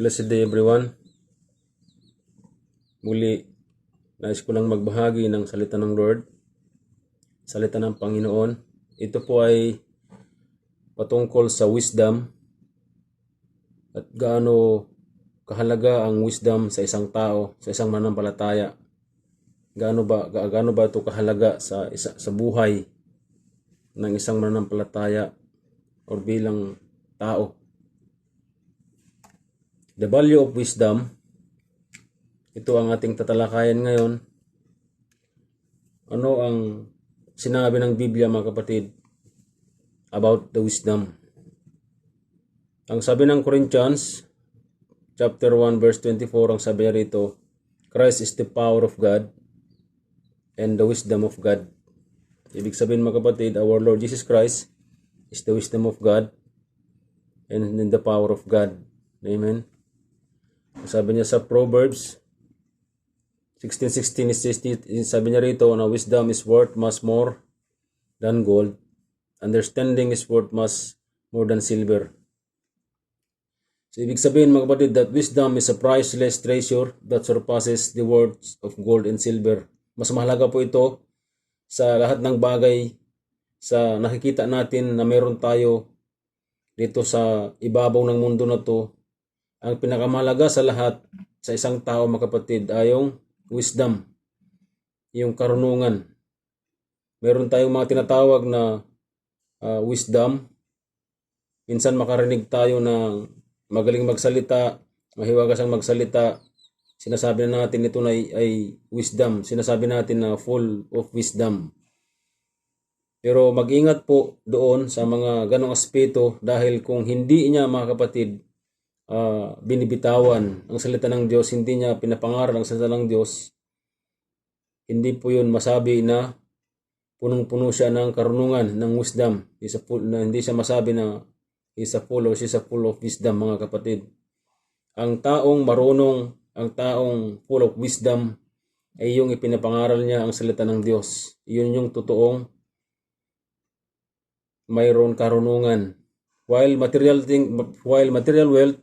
Blessed day everyone. Muli, nais ko lang magbahagi ng salita ng Lord, salita ng Panginoon. Ito po ay patungkol sa wisdom at gaano kahalaga ang wisdom sa isang tao, sa isang mananampalataya. Gaano ba ito kahalaga sa buhay ng isang mananampalataya o bilang tao. The value of wisdom, ito ang ating tatalakayan ngayon. Ano ang sinabi ng Biblia, mga kapatid, about the wisdom? Ang sabi ng Corinthians, chapter 1, verse 24, ang sabi rito, Christ is the power of God and the wisdom of God. Ibig sabihin, mga kapatid, our Lord Jesus Christ is the wisdom of God and the power of God. Amen. Sabi niya sa Proverbs 16:16, sabi niya rito na wisdom is worth much more than gold. Understanding is worth much more than silver. So, ibig sabihin, mga kapatid, that wisdom is a priceless treasure that surpasses the worth of gold and silver. Mas mahalaga po ito sa lahat ng bagay sa nakikita natin na meron tayo dito sa ibabaw ng mundo na to. Ang pinakamahalaga sa lahat sa isang tao, mga kapatid, ay yung wisdom, yung karunungan. Meron tayong mga tinatawag na wisdom. Minsan makarinig tayo na magaling magsalita, mahiwagas ang magsalita. Sinasabi na natin ito na ay wisdom. Sinasabi natin na full of wisdom. Pero mag-ingat po doon sa mga ganong aspeto dahil kung hindi niya, mga kapatid, binibitawan ang salita ng Diyos, hindi niya pinapangaral ang salita ng Diyos, hindi po yun masabi na punong-puno siya ng karunungan, ng wisdom. Hindi siya masabi na she's full of wisdom, mga kapatid. Ang taong marunong, ang taong full of wisdom ay yung ipinapangaral niya ang salita ng Diyos. Yun yung totoong mayroon karunungan. While material wealth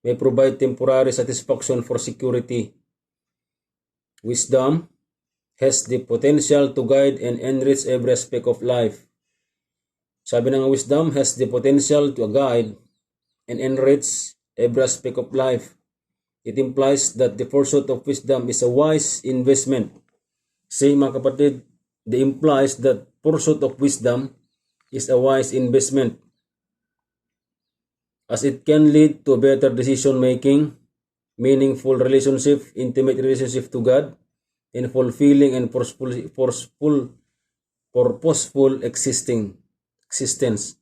may provide temporary satisfaction for security, wisdom has the potential to guide and enrich every aspect of life. Sabi ng wisdom has the potential to guide and enrich every aspect of life. It implies that the pursuit of wisdom is a wise investment. Say, mga kapatid, it implies that pursuit of wisdom is a wise investment, as it can lead to better decision making, meaningful relationship, intimate relationship to God, and fulfilling and purposeful existence.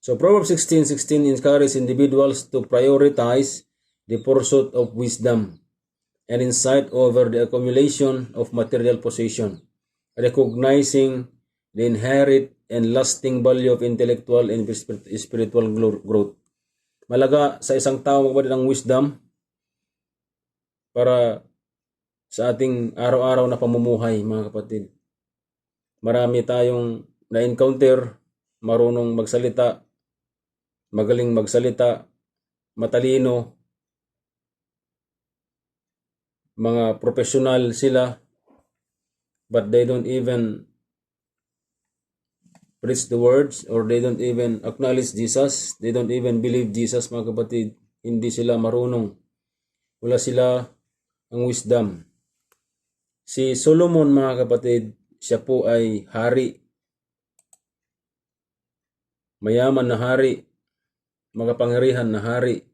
So Proverbs 16:16 encourages individuals to prioritize the pursuit of wisdom and insight over the accumulation of material possession, recognizing the inherent and lasting value of intellectual and spiritual growth. Malaga sa isang tao, mga kapatid, ang wisdom para sa ating araw-araw na pamumuhay, mga kapatid. Marami tayong na-encounter, marunong magsalita, magaling magsalita, matalino, mga professional sila, but they don't even preach the words or they don't even acknowledge Jesus. They don't even believe Jesus, mga kapatid. Hindi sila marunong. Wala sila ang wisdom. Si Solomon, mga kapatid, siya po ay hari. Mayaman na hari. Makapangyarihan na hari.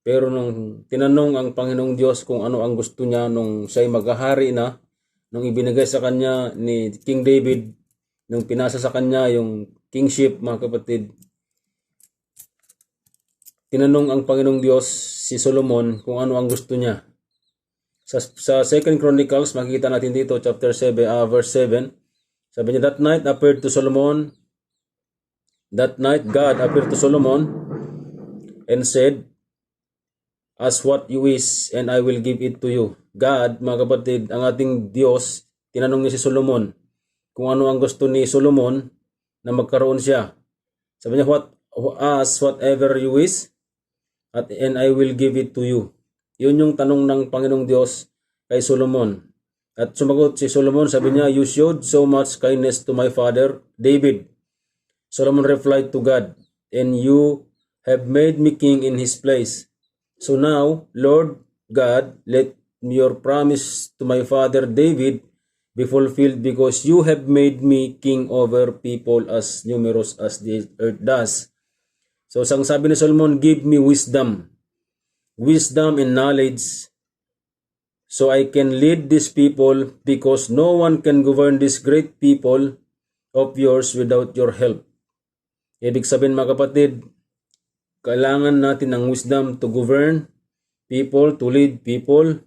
Pero nung tinanong ang Panginoong Diyos kung ano ang gusto niya nung siya'y maghahari na, nung ibinigay sa kanya ni King David, nung pinasa sa kanya yung kingship, mga kapatid, tinanong ang Panginoong Diyos si Solomon kung ano ang gusto niya. Sa 2 Chronicles, makikita natin dito, chapter 7, verse 7, sabi niya, That night God appeared to Solomon and said, Ask what you wish and I will give it to you. God, mga kapatid, ang ating Diyos, tinanong niya si Solomon kung ano ang gusto ni Solomon na magkaroon siya. Sabi niya, ask whatever you wish and I will give it to you. Yun yung tanong ng Panginoong Diyos kay Solomon. At sumagot si Solomon, sabi niya, you showed so much kindness to my father, David. Solomon replied to God, and you have made me king in his place. So now, Lord God, let your promise to my father David be fulfilled, because you have made me king over people as numerous as the earth does. So sang sabi ni Solomon, give me wisdom and knowledge, so I can lead these people, because no one can govern this great people of yours without your help. Ibig sabihin mga kapatid, kailangan natin ng wisdom to govern people, to lead people,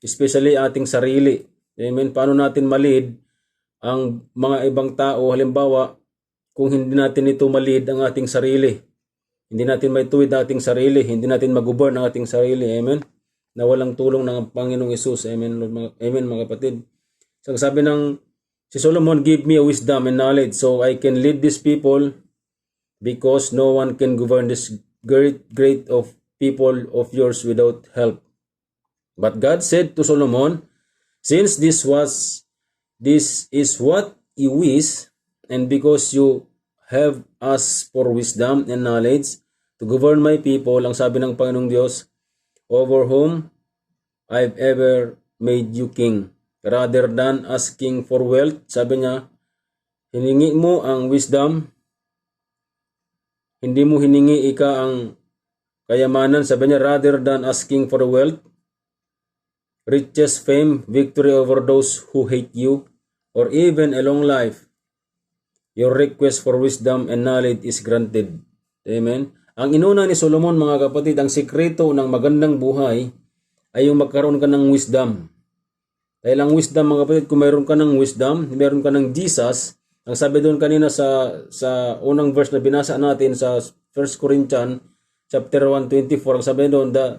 especially ating sarili. Amen. Paano natin ma-lead ang mga ibang tao? Halimbawa, kung hindi natin ito ma-lead ang ating sarili, hindi natin maituwid ang ating sarili, hindi natin mag-govern ang ating sarili. Amen. Na walang tulong ng Panginoong Hesus. Amen. Amen mga kapatid. So, sabi ng si Solomon, give me a wisdom and knowledge so I can lead these people, because no one can govern this great of people of yours without help. But God said to Solomon, since this is what you wish, and because you have asked for wisdom and knowledge to govern my people, ang sabi ng Panginoong Diyos, over whom I've ever made you king, rather than asking for wealth. Sabi niya, hiningi mo ang wisdom, hindi mo hiningi ika ang kayamanan. Sabi niya, rather than asking for wealth, riches, fame, victory over those who hate you, or even a long life, your request for wisdom and knowledge is granted. Amen. Ang inuna ni Solomon mga kapatid, ang sikreto ng magandang buhay ay yung magkaroon ka ng wisdom. Dahil ang wisdom mga kapatid, kung mayroon ka ng wisdom, mayroon ka ng Jesus, ang sabi doon kanina sa unang verse na binasa natin sa 1 Corinthians chapter 1:24, ang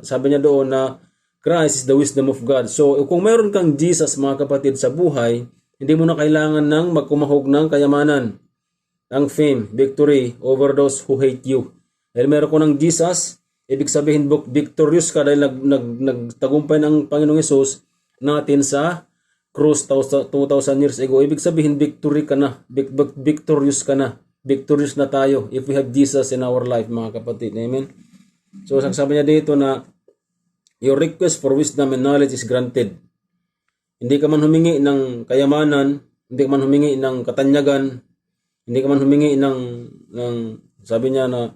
sabi niya doon na Christ is the wisdom of God. So kung mayroon kang Jesus mga kapatid sa buhay, hindi mo na kailangan ng magkumahog ng kayamanan, ng fame, victory over those who hate you. Dahil meron ko ng Jesus, ibig sabihin victorious ka dahil nagtagumpay ng Panginoong Hesus natin sa cross 2,000 years ago. Ibig sabihin victory ka na, victorious ka na, victorious na tayo if we have Jesus in our life mga kapatid. Amen. So sabi niya dito na your request for wisdom and knowledge is granted. Hindi ka man humingi ng kayamanan, hindi ka man humingi ng katanyagan, hindi ka man humingi ng sabi niya na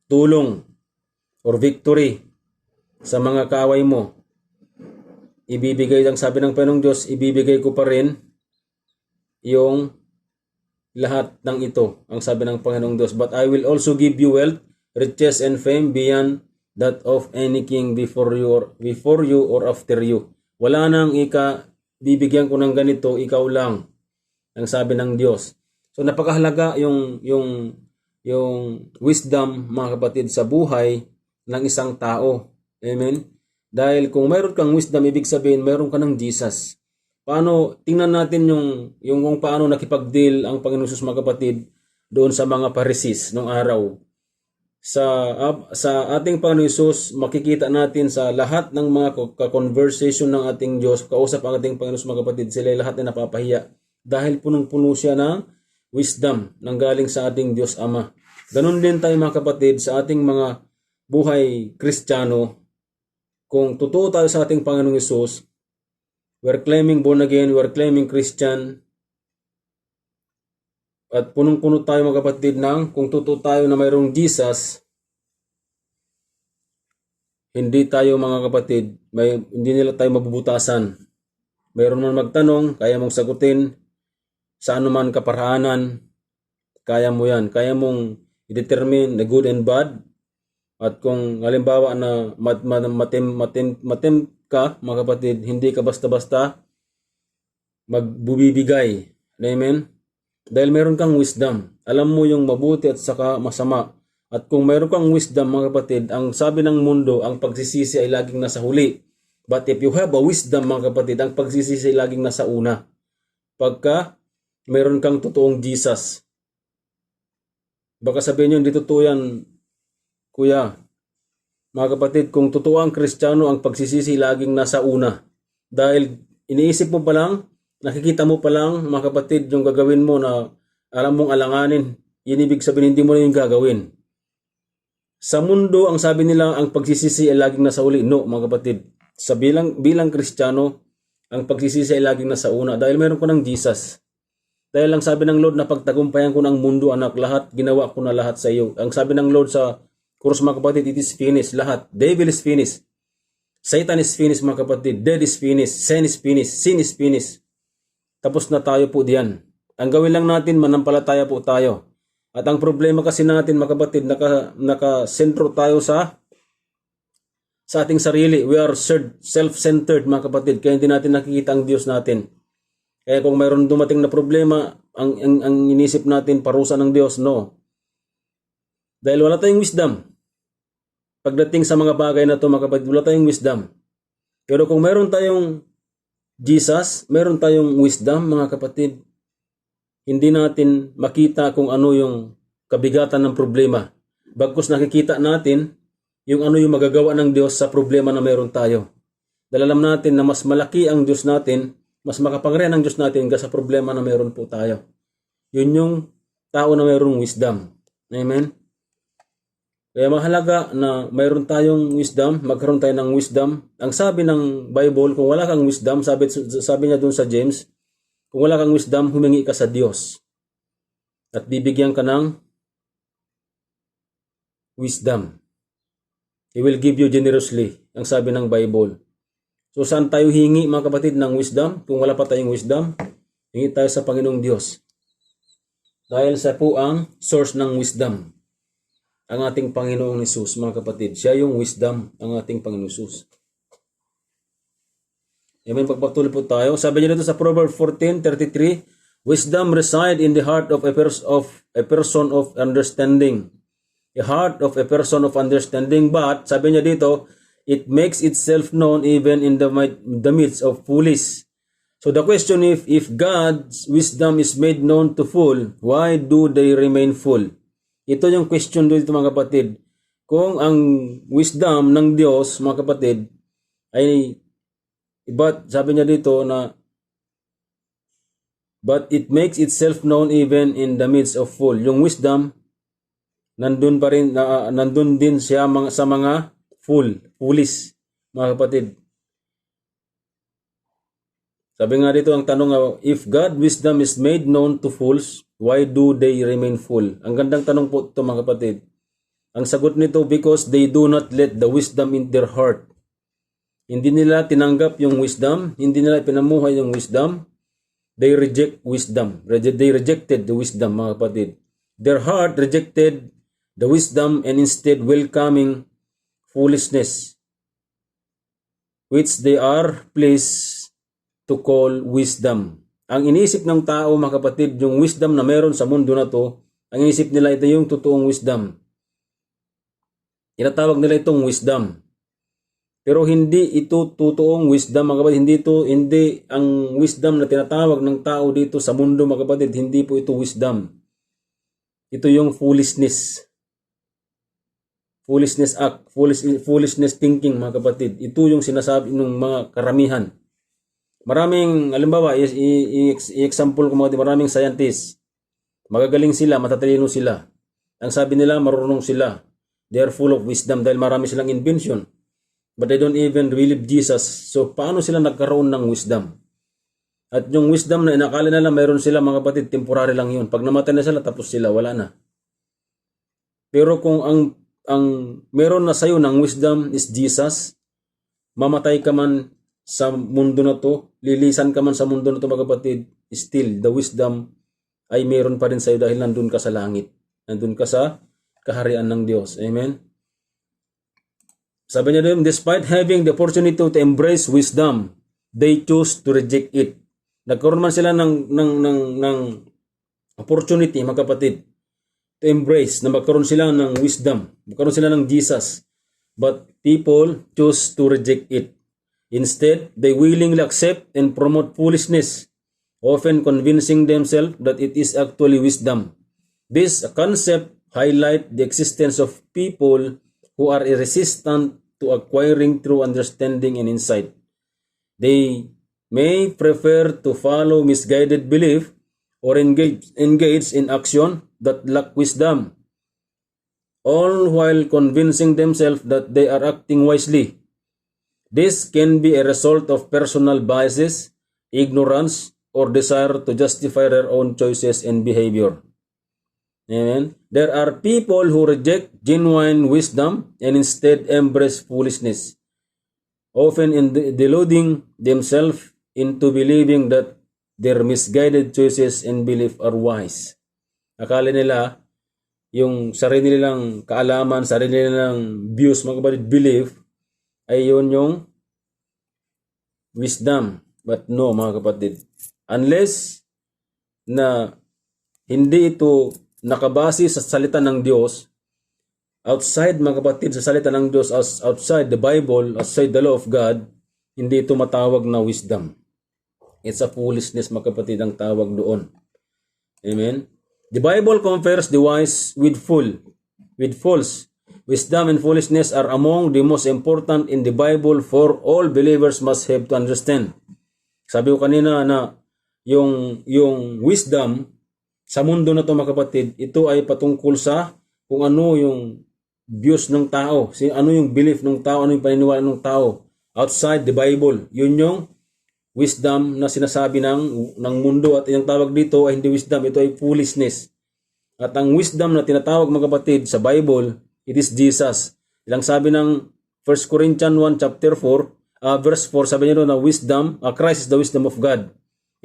tulong or victory sa mga kaaway mo. Ibibigay, ang sabi ng Panginoong Diyos, ibibigay ko pa rin yung lahat ng ito, ang sabi ng Panginoong Diyos. But I will also give you wealth, riches, and fame beyond that of any king before you or after you. Wala nang bibigyan ko ng ganito, ikaw lang, ang sabi ng Diyos. So napakahalaga yung wisdom mga kapatid sa buhay ng isang tao. Amen. Dahil kung mayroon kang wisdom, ibig sabihin mayroon ka ng Jesus. Tingnan natin yung kung paano nakipag-deal ang Panginoon Hesus mga kapatid doon sa mga Pharisees noong araw. Sa ating Panginoon Hesus, makikita natin sa lahat ng mga conversation ng ating Diyos, kausap ang ating Panginoon Hesus mga kapatid, sila lahat ay napapahiya. Dahil punong-puno siya ng wisdom nang galing sa ating Diyos Ama. Ganon din tayo mga kapatid sa ating mga buhay Kristiyano. Kung totoo tayo sa ating Panginoong Hesus, we're claiming born again, we're claiming Christian, at punong-puno tayo mga kapatid kung totoo tayo na mayroong Jesus, hindi tayo mga kapatid, hindi nila tayo mabubutasan. Mayroon man magtanong, kaya mong sagutin, sa anuman kaparaanan, kaya mo yan. Kaya mong i-determine the good and bad. At kung halimbawa na matem ka, mga kapatid, hindi ka basta-basta magbubibigay. Amen? Dahil meron kang wisdom. Alam mo yung mabuti at saka masama. At kung meron kang wisdom, mga kapatid, ang sabi ng mundo, ang pagsisisi ay laging nasa huli. But if you have a wisdom, mga kapatid, ang pagsisisi ay laging nasa una. Pagka meron kang totoong Jesus. Baka sabihin nyo, hindi totoo yan, kuya. mga kapatid, kung totoo ang Kristiyano, ang pagsisisi laging nasa una. Dahil iniisip mo pa lang, nakikita mo pa lang, mga kapatid, yung gagawin mo na alam mong alanganin, yun ibig sabihin hindi mo na yung gagawin. Sa mundo, ang sabi nila, ang pagsisisi ay laging nasa uli. No, mga kapatid. Sa bilang Kristiyano, ang pagsisisi ay laging nasa una. Dahil meron ko ng Jesus. Dahil ang sabi ng Lord na pagtagumpayan ko ng mundo, anak, lahat, ginawa ko na lahat sa iyo. Ang sabi ng Lord sa Kurus, mga kapatid, it is finished. Lahat. Devil is finished. Satan is finished, mga kapatid. Death is finished. Sin is finished. Sin is finished. Tapos na tayo po diyan. Ang gawin lang natin, manampalataya po tayo. At ang problema kasi natin, mga kapatid, nakasentro tayo sa ating sarili. We are self-centered, mga kapatid. Kaya hindi natin nakikita ang Diyos natin. Kaya kung mayroon dumating na problema, ang inisip natin, parusa ng Diyos, no. Dahil wala tayong wisdom. Pagdating sa mga bagay na ito, mga kapatid, wala tayong wisdom. Pero kung mayroon tayong Jesus, mayroon tayong wisdom, mga kapatid, hindi natin makita kung ano yung kabigatan ng problema. Bagkus nakikita natin yung ano yung magagawa ng Diyos sa problema na mayroon tayo. Dahil alam natin na mas malaki ang Diyos natin, mas makapangyarihan ang Diyos natin sa problema na mayroon po tayo. Yun yung tao na mayroong wisdom. Amen? Kaya mahalaga na mayroon tayong wisdom, magkaroon tayo ng wisdom. Ang sabi ng Bible, kung wala kang wisdom, sabi niya dun sa James, kung wala kang wisdom, humingi ka sa Diyos. At bibigyan ka ng wisdom. He will give you generously, ang sabi ng Bible. So saan tayo hingi, mga kapatid, ng wisdom? Kung wala pa tayong wisdom, hingi tayo sa Panginoong Diyos. Dahil sa po ang source ng wisdom. Ang ating Panginoong Hesus, mga kapatid. Siya yung wisdom, ang ating Panginoong Hesus. Amen. Pagpatuloy po tayo. Sabi niya dito sa Proverbs 14:33, wisdom reside in the heart of a person of understanding. A heart of a person of understanding. But, sabi niya dito, it makes itself known even in the midst of foolish. So the question if God's wisdom is made known to fool, why do they remain fool? Ito yung question dito, mga kapatid. Kung ang wisdom ng Diyos, mga kapatid, ay sabi niya dito na but it makes itself known even in the midst of fool. Yung wisdom, nandun pa rin, nandun din siya sa mga foolish, mga kapatid. Sabi nga dito, ang tanong, if God wisdom is made known to fools, why do they remain fool? Ang gandang tanong po ito, mga kapatid. Ang sagot nito, because they do not let the wisdom in their heart. Hindi nila tinanggap yung wisdom, hindi nila pinamuhay yung wisdom. They reject wisdom. They rejected the wisdom, mga kapatid. Their heart rejected the wisdom and instead welcoming foolishness, which they are pleased to call wisdom. Ang iniisip ng tao, mga kapatid, yung wisdom na meron sa mundo na to, ang iniisip nila ito yung totoong wisdom. Tinatawag nila itong wisdom. Pero hindi ito totoong wisdom, mga kapatid. Hindi ang wisdom na tinatawag ng tao dito sa mundo, mga kapatid. Hindi po ito wisdom. Ito yung foolishness. Foolishness act, foolishness thinking, mga kapatid. Ito yung sinasabi ng mga karamihan. Maraming, halimbawa, i-example ko, mga kapatid, maraming scientists. Magagaling sila, matatalino sila. Ang sabi nila, marunong sila. They are full of wisdom dahil marami silang invention. But they don't even believe Jesus. So, paano sila nagkaroon ng wisdom? At yung wisdom na inakala nila mayroon sila, mga kapatid, temporary lang yun. Pag namatay na sila, tapos sila, wala na. Pero kung ang meron na sa'yo ng wisdom is Jesus, mamatay ka man sa mundo na to, lilisan ka man sa mundo na to, mga kapatid, still, the wisdom ay meron pa rin sa'yo dahil nandun ka sa langit. Nandun ka sa kaharian ng Diyos. Amen? Sabi niya doon, despite having the opportunity to embrace wisdom, they choose to reject it. Nagkaroon man sila ng opportunity, mga kapatid, to embrace, na magkaroon sila ng wisdom, magkaroon sila ng Jesus. But people choose to reject it. Instead, they willingly accept and promote foolishness, often convincing themselves that it is actually wisdom. This concept highlights the existence of people who are resistant to acquiring true understanding and insight. They may prefer to follow misguided belief or engage in action that lack wisdom, all while convincing themselves that they are acting wisely. This can be a result of personal biases, ignorance, or desire to justify their own choices and behavior. Amen. There are people who reject genuine wisdom and instead embrace foolishness, often deluding themselves into believing that their misguided choices and belief are wise. Akala nila yung sarili nilang kaalaman, sarili nilang views, mga kapatid, belief, ay yun yung wisdom. But no, mga kapatid. Unless na hindi ito nakabase sa salita ng Diyos, outside, mga kapatid, sa salita ng Diyos, outside the Bible, outside the law of God, hindi ito matawag na wisdom. It's a foolishness, mga kapatid, ang tawag doon. Amen? The Bible compares the wise with fools. Wisdom and foolishness are among the most important in the Bible for all believers must have to understand. Sabi ko kanina na yung wisdom sa mundo na to, mga kapatid, ito ay patungkol sa kung ano yung views ng tao, ano yung belief ng tao, ano yung paniniwala ng tao outside the Bible. Yun yung wisdom na sinasabi ng mundo, at yung tawag dito ay hindi wisdom, ito ay foolishness. At ang wisdom na tinatawag, mga kapatid, sa Bible, it is Jesus. Ilang sabi ng 1 Corinthians 1 chapter 4, verse 4, sabi niya doon na wisdom, Christ is the wisdom of God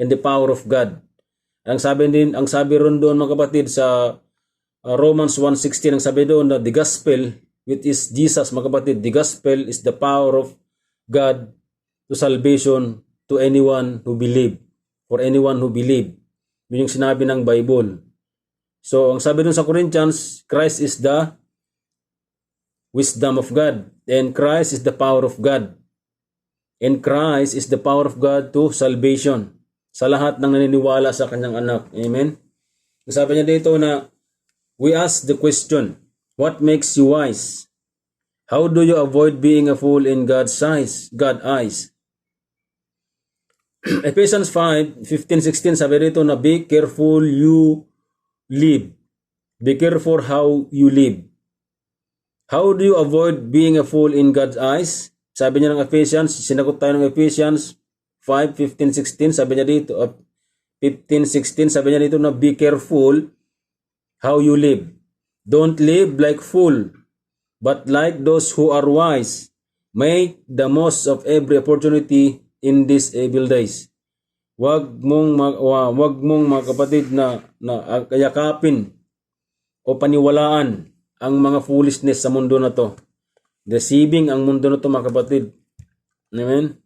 and the power of God. Ang sabi ron doon, mga kapatid, sa Romans 1:16, ang sabi doon na the gospel, which is Jesus, mga kapatid, the gospel is the power of God to salvation to anyone who believe, for anyone who believe. Yun yung sinabi ng Bible. So, ang sabi dun sa Corinthians, Christ is the wisdom of God, and Christ is the power of God. And Christ is the power of God to salvation sa lahat ng naniniwala sa kanyang anak. Amen? Sabi niya dito na, we ask the question, what makes you wise? How do you avoid being a fool in God's eyes? Ephesians 5:15-16, sabi dito na be careful you live. Be careful how you live. How do you avoid being a fool in God's eyes? Sabi niya ng Ephesians, sinagot tayo ng Ephesians 5:15-16, sabi niya dito, 15:16, sabi niya dito na be careful how you live. Don't live like fool, but like those who are wise. Make the most of every opportunity in these evil days. Wag mong mga kapatid na yakapin o paniwalaan ang mga foolishness sa mundo na to. Deceiving ang mundo na to, mga kapatid. Amen?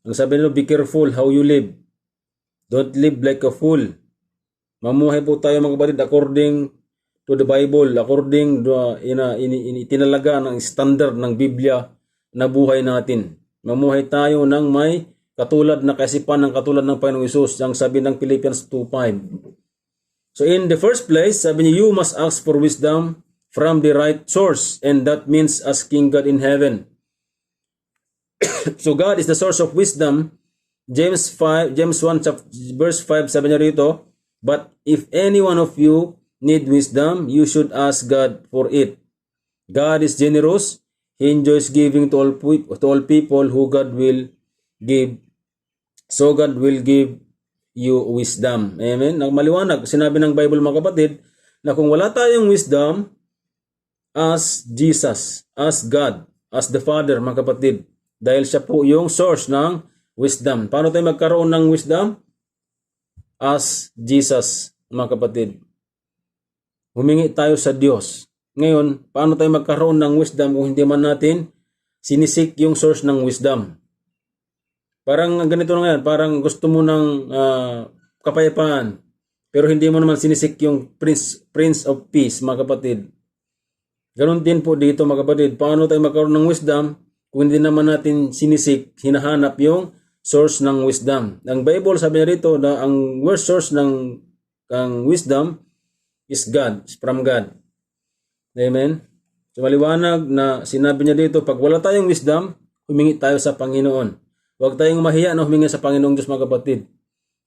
Ang sabi nila, be careful how you live. Don't live like a fool. Mamuhay po tayo, mga kapatid, according to the Bible, according to itinalaga ng standard ng Biblia na buhay natin. Mamuhay tayo ng may katulad na kaisipan ng katulad ng Panginoong Hesus, ang sabi ng Philippians 2:5. So in the first place, sabi niya, you must ask for wisdom from the right source, and that means asking God in heaven. So God is the source of wisdom. James 1 verse 5, sabi niya rito, but if any one of you need wisdom, you should ask God for it. God is generous. He enjoys giving to all people who God will give. So God will give you wisdom. Amen? Maliwanag, sinabi ng Bible, mga kapatid, na kung wala tayong wisdom, ask Jesus, ask God, ask the Father, mga kapatid. Dahil siya po yung source ng wisdom. Paano tayo magkaroon ng wisdom? Ask Jesus, mga kapatid. Humingi tayo sa Diyos. Ngayon, paano tayo magkaroon ng wisdom kung hindi man natin sinisik yung source ng wisdom? Parang ganito na yan, parang gusto mo ng kapayapaan, pero hindi mo naman sinisik yung Prince of Peace, mga kapatid. Ganon din po dito, mga kapatid. Paano tayo magkaroon ng wisdom kung hindi naman natin sinisik, hinahanap yung source ng wisdom? Ang Bible, sabi niya rito na ang worst source ng wisdom is God, is from God. Amen? So maliwanag na sinabi niya dito, pag wala tayong wisdom, humingi tayo sa Panginoon. Huwag tayong mahiya na humingi sa Panginoong Diyos, mga kapatid.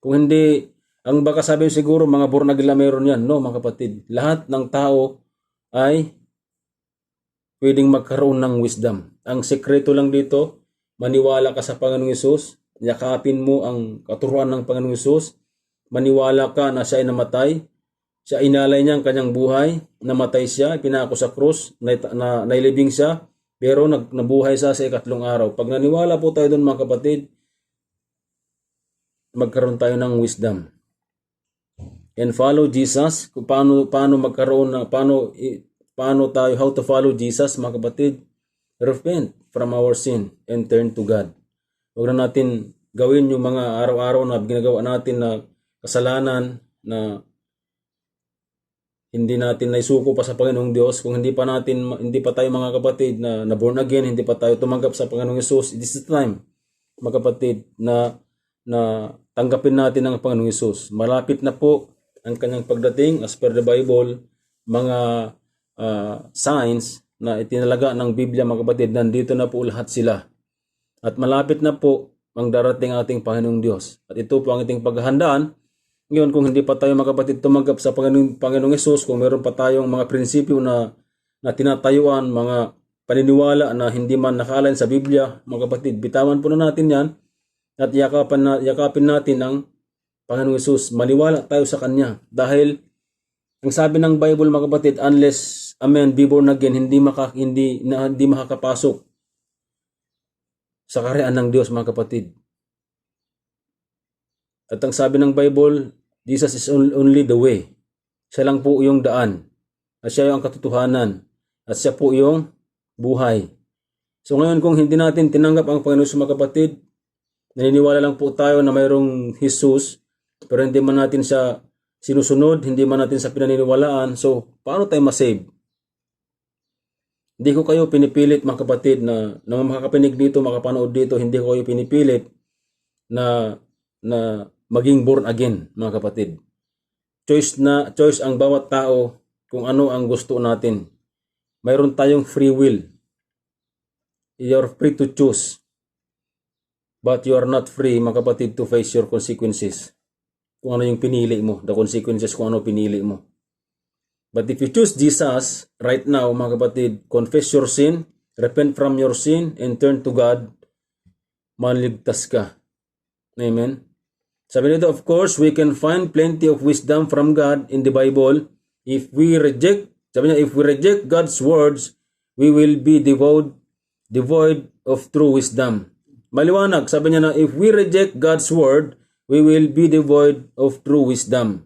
Kung hindi, ang baka sabihin siguro, mga born again lang meron yan. No, mga kapatid. Lahat ng tao ay pwedeng magkaroon ng wisdom. Ang sekreto lang dito, maniwala ka sa Panginoong Hesus, yakapin mo ang katuruan ng Panginoong Hesus, maniwala ka na siya ay namatay, siya inalay niya ang kanyang buhay, namatay siya, pinako sa krus, nailibing siya, pero nabuhay siya sa ikatlong araw. Pag naniwala po tayo doon, mga kapatid, magkaroon tayo ng wisdom. And follow Jesus. Kung paano magkaroon na, paano tayo, how to follow Jesus, mga kapatid. Repent from our sin and turn to God. Huwag na natin gawin yung mga araw-araw na ginagawa natin na kasalanan na hindi natin naisuko pa sa Panginoong Diyos. Kung hindi pa tayo, mga kapatid, na born again, hindi pa tayo tumanggap sa Panginoong Hesus, it is the time, mga kapatid, na tanggapin natin ang Panginoong Hesus. Malapit na po ang kanyang pagdating as per the Bible, mga signs na itinalaga ng Biblia, mga kapatid, nandito na po lahat sila. At malapit na po ang darating ating Panginoong Diyos. At ito po ang ating paghahandaan. Ngayon, kung hindi pa tayo, mga kapatid, tumanggap sa Panginoong Hesus, kung meron pa tayong mga prinsipyo na tinatayuan, mga paniniwala na hindi man nakalain sa Biblia, mga kapatid, bitawan po na natin yan at yakapin natin ang Panginoong Hesus. Maniwala tayo sa Kanya. Dahil, ang sabi ng Bible, mga kapatid, unless a man be born again, hindi makakapasok sa kaharian ng Diyos, mga kapatid. At ang sabi ng Bible, Jesus is only the way. Siya lang po yung daan. At siya yung katotohanan. At siya po yung buhay. So ngayon, kung hindi natin tinanggap ang Panginoon, mga kapatid, naniniwala lang po tayo na mayroong Jesus, pero hindi man natin siya sinusunod, hindi man natin sa pinaniniwalaan. So, paano tayo masave? Hindi ko kayo pinipilit, mga kapatid, na makakapinig dito, makapanood dito, hindi ko kayo pinipilit na maging born again, mga kapatid. Choice ang bawat tao kung ano ang gusto natin. Mayroon tayong free will. You're free to choose. But you are not free, mga kapatid, to face your consequences. Kung ano yung pinili mo, the consequences kung ano pinili mo. But if you choose Jesus right now, mga kapatid, confess your sin, repent from your sin, and turn to God, maligtas ka. Amen? Sabi nito, of course, we can find plenty of wisdom from God in the Bible. If we reject God's words, we will be devoid of true wisdom. Maliwanag, sabi niya na, if we reject God's word, we will be devoid of true wisdom.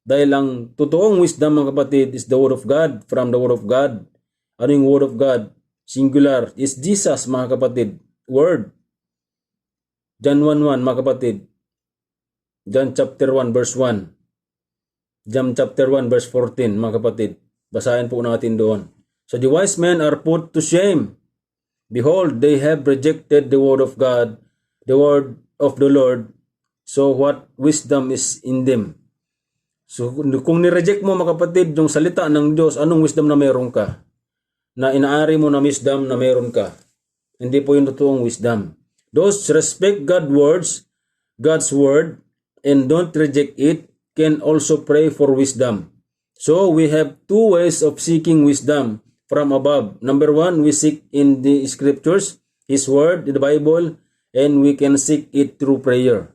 Dahil ang totoong wisdom, mga kapatid, is the Word of God, from the Word of God. Ano yung Word of God? Singular. Is Jesus, mga kapatid. Word. John 1:1, mga kapatid. John chapter 1, verse 1. John chapter 1, verse 14, mga kapatid. Basahin po natin doon. So the wise men are put to shame. Behold, they have rejected the word of God, the word of the Lord. So what wisdom is in them? So kung ni-reject mo, mga kapatid, yung salita ng Diyos, anong wisdom na meron ka? Na inaari mo na wisdom na meron ka. Hindi po yung totoong wisdom. Those respect God's word, and don't reject it, can also pray for wisdom. So we have two ways of seeking wisdom from above. Number one, we seek in the scriptures, His word, the Bible, and we can seek it through prayer.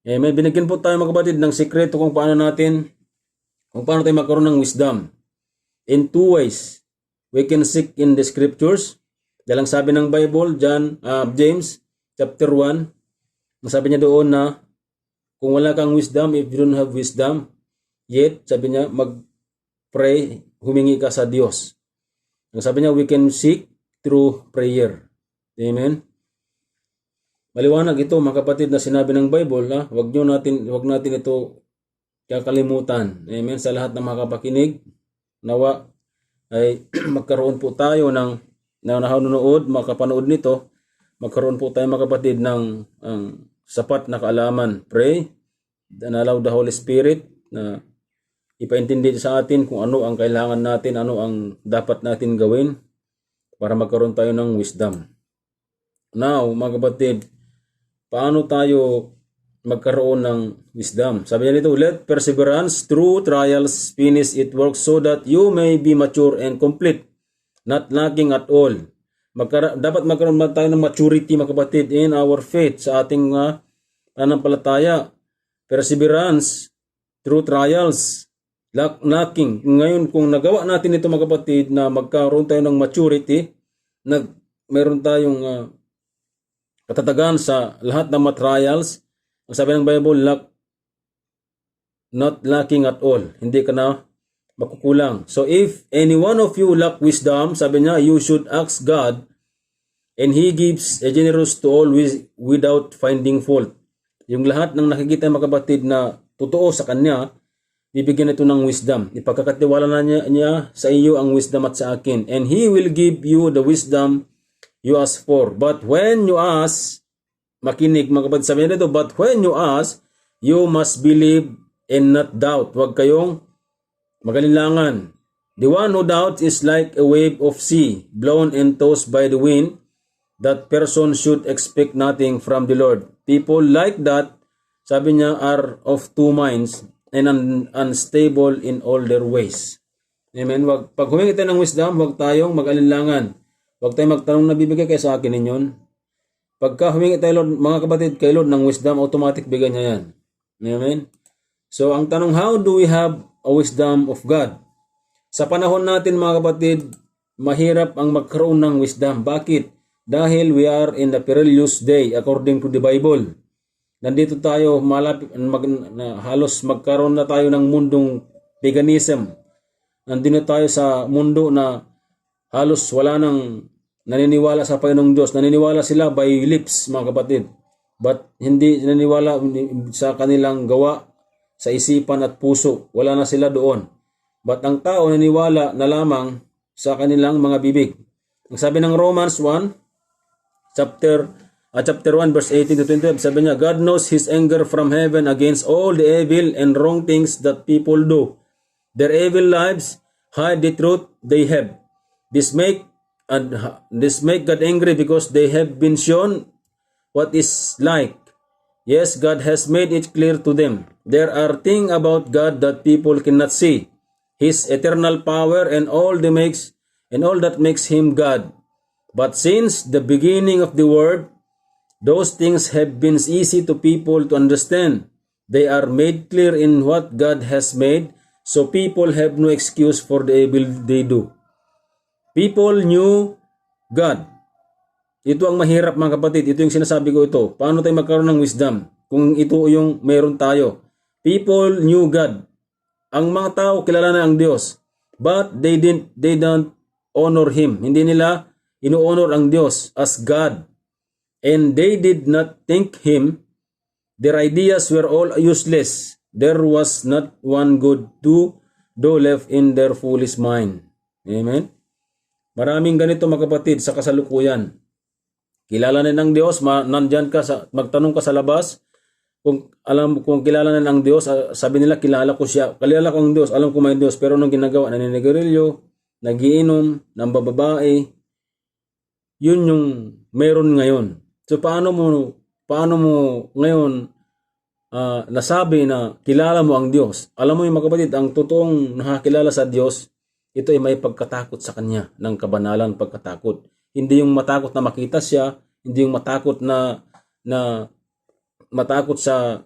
Amen. Binigyan po tayo, mga kapatid, ng sekreto kung paano tayo magkaroon ng wisdom. In two ways. We can seek in the scriptures. Dahil ang sabi ng Bible, James chapter 1, sabi niya doon na kung wala kang wisdom, if you don't have wisdom, yet, sabi niya, mag-pray, humingi ka sa Diyos. Ang sabi niya, we can seek through prayer. Amen. Maliwanag ito, mga kapatid, na sinabi ng Bible, wag natin ito kakalimutan. Amen. Sa lahat ng makapakinig, nawa ay magkaroon po tayo ng nanonood, makapanood nito, magkaroon po tayo, mga kapatid, ng sapat na kaalaman. Pray and allow the Holy Spirit na ipaintindi sa atin kung ano ang kailangan natin, ano ang dapat natin gawin para magkaroon tayo ng wisdom. Now, mga kapatid, paano tayo magkaroon ng wisdom? Sabi niya dito, let perseverance through trials finish its work so that you may be mature and complete, not lacking at all. Dapat magkaroon tayo ng maturity, mga kapatid, in our faith, sa ating pananampalataya. Perseverance through trials, lacking. Ngayon, kung nagawa natin ito, mga kapatid, na magkaroon tayo ng maturity, meron tayong katatagan sa lahat ng mga trials, ang sabi ng Bible, not lacking at all. Hindi ka na makukulang. So if any one of you lack wisdom, sabi niya, you should ask God, and He gives a generous to all without finding fault. Yung lahat ng nakikita mga kapatid na totoo sa Kanya, bibigyan ito ng wisdom. Ipagkakatiwala na niya sa iyo ang wisdom at sa akin. And He will give you the wisdom you ask for. But when you ask, makinig mga kapatid, sabi niya dito, but when you ask, you must believe and not doubt. Huwag kayong magalinlangan. The one who doubts is like a wave of sea, blown and tossed by the wind. That person should expect nothing from the Lord. People like that, sabi niya, are of two minds and unstable in all their ways. Amen. Pag humingi tayo ng wisdom, huwag tayong mag-alinlangan. Huwag tayong magtanong na bibigay kayo sa akin ninyon. Pagka humingi tayo, Lord, mga kapatid, kay Lord ng wisdom, automatic bigay niya yan. Amen. So, ang tanong, how do we have a wisdom of God? Sa panahon natin, mga kapatid, mahirap ang magkaroon ng wisdom. Bakit? Dahil we are in the perilous day according to the Bible. Nandito tayo, halos magkaroon na tayo ng mundong paganism. Nandito tayo sa mundo na halos wala nang naniniwala sa Panginoong Diyos. Naniniwala sila by lips, mga kapatid. But hindi naniniwala sa kanilang gawa, sa isipan at puso. Wala na sila doon. But ang tao naniniwala na lamang sa kanilang mga bibig. Ang sabi ng Romans 1, chapter 1 verse 18 to 22, sabi niya, God knows His anger from heaven against all the evil and wrong things that people do. Their evil lives hide the truth they have. This make God angry because they have been shown what is like. Yes, God has made it clear to them. There are things about God that people cannot see. His eternal power and all that makes Him God. But since the beginning of the world, those things have been easy to people to understand. They are made clear in what God has made, so people have no excuse for the evil they do. People knew God. Ito ang mahirap, mga kapatid. Ito yung sinasabi ko ito. Paano tayo magkaroon ng wisdom? Kung ito yung meron tayo. People knew God. Ang mga tao kilala na ang Diyos. But they don't honor Him. Hindi nila ino-honor ang Diyos as God. And they did not thank Him. Their ideas were all useless. There was not one good do left in their foolish mind. Amen? Maraming ganito, mga kapatid, sa kasalukuyan. Kilala na ng Diyos, nandyan ka, magtanong ka sa labas, kung kilala na ng Diyos, sabi nila, kilala ko siya. Kilala ko ang Diyos, alam ko may Diyos, pero nung ginagawa, naninigarilyo, nagiinom, nambababae, yun yung meron ngayon. So paano mo ngayon nasabi na kilala mo ang Diyos? Alam mo yung mga kapatid, ang totoong nakakilala sa Diyos, ito ay may pagkatakot sa Kanya, ng kabanalan pagkatakot. Hindi yung matakot na makita siya, hindi yung matakot na matakot sa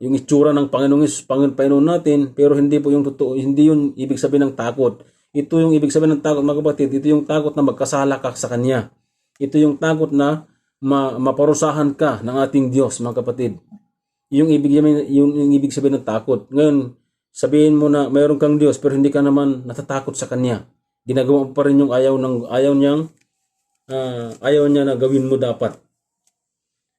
yung itsura ng Panginoon natin, pero hindi po yung totoo, hindi yun ibig sabihin ng takot. Ito yung ibig sabihin ng takot, mga kapatid. Ito yung takot na magkasala ka sa Kanya. Ito yung takot na maparusahan ka ng ating Diyos, mga kapatid. Yung ibig sabihin ng takot. Ngayon, sabihin mo na mayroon kang Diyos pero hindi ka naman natatakot sa Kanya. Ginagawa mo pa rin yung ayaw niya na gawin mo dapat.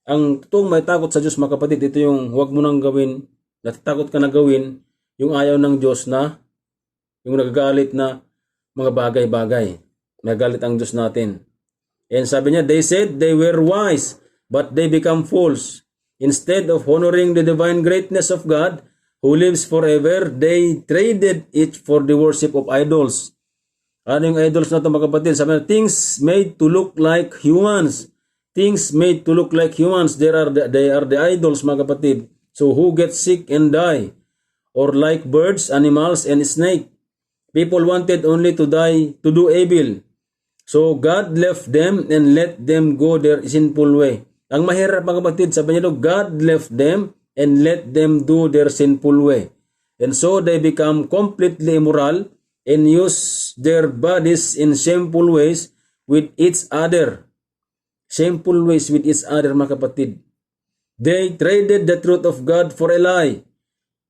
Ang totoong may takot sa Diyos, mga kapatid, ito yung huwag mo nang gawin, natatakot ka na gawin, yung ayaw ng Diyos na, yung nagagalit na mga bagay-bagay. Nagagalit ang Diyos natin. And sabi niya, they said they were wise, but they become fools. Instead of honoring the divine greatness of God, who lives forever, they traded it for the worship of idols. Ano yung idols na ito mga kapatid? Sabi na, things made to look like humans. Things made to look like humans, they are the idols mga kapatid. So who gets sick and die? Or like birds, animals, and snake. People wanted only to die, to do evil. So God left them and let them go their sinful way. Ang mahirap mga kapatid, sabi niya, God left them and let them do their sinful way. And so they become completely immoral and use their bodies in shameful ways with each other. Shameful ways with each other mga kapatid. They traded the truth of God for a lie.